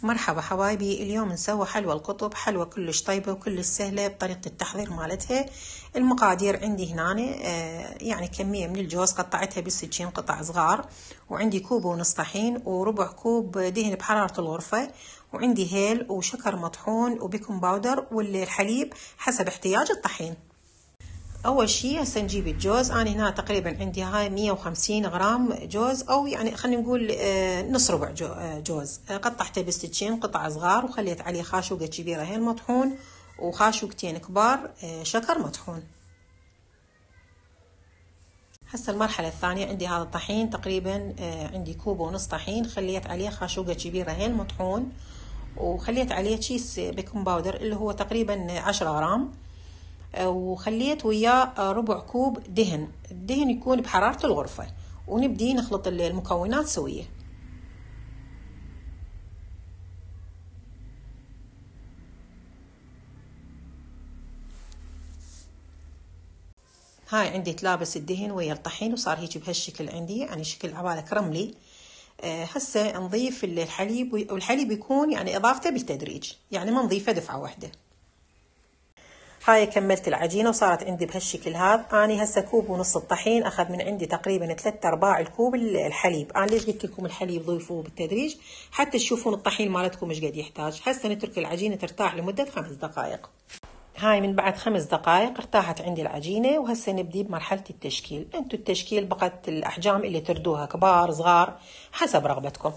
مرحبا حبايبي، اليوم نسوي حلوى القطب. حلوى كلش طيبة وكلش سهلة بطريقة التحضير مالتها. المقادير عندي هنا يعني كمية من الجوز قطعتها بالسكين قطع صغار، وعندي كوب ونص طحين، وربع كوب دهن بحرارة الغرفة، وعندي هيل وشكر مطحون وبيكنج باودر، والحليب حسب احتياج الطحين. اول شيء هسه نجيب الجوز. انا هنا تقريبا عندي هاي 150 غرام جوز، او يعني خلينا نقول نص ربع جوز. قطعته بالسكين قطع صغار، وخليت عليه خاشوقه كبيره هيل مطحون، وخاشوقتين كبار شكر مطحون. هسه المرحله الثانيه عندي هذا الطحين تقريبا عندي كوب ونص طحين، خليت عليه خاشوقه كبيره هيل مطحون، وخليت عليه كيس بيكنج باودر اللي هو تقريبا 10 غرام، وخليت وياه ربع كوب دهن. الدهن يكون بحرارة الغرفة، ونبدي نخلط المكونات سوية. هاي عندي تلابس الدهن ويا الطحين وصار هيك بهالشكل عندي، يعني شكل عبالة كرملي. هسه نضيف الحليب، والحليب يكون يعني اضافته بالتدريج، يعني ما نضيفه دفعة واحدة. هاي كملت العجينة وصارت عندي بهالشكل هذا. أنا هسه كوب ونص الطحين أخذ من عندي تقريبا 3/4 الكوب الحليب. أنا ليش قلت لكم الحليب ضيفوه بالتدريج حتى تشوفون الطحين مالتكم ايش قد يحتاج. هسه نترك العجينة ترتاح لمدة 5 دقائق. هاي من بعد 5 دقائق ارتاحت عندي العجينة، وهسه نبدي بمرحلة التشكيل. انتو التشكيل بقت الأحجام اللي تردوها، كبار صغار حسب رغبتكم.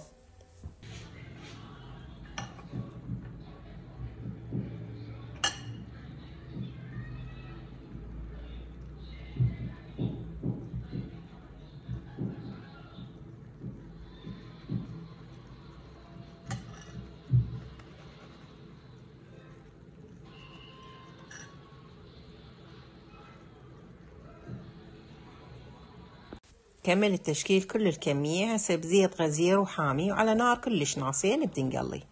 كمل التشكيل كل الكمية هسه بزيت غزير وحامي، وعلى نار كلش ناصية نبدي نقلي.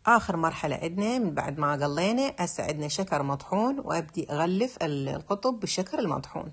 آخر مرحلة عندنا من بعد ما قلينا، هسه عندنا شكر مطحون، وأبدي أغلف القطب بالشكر المطحون.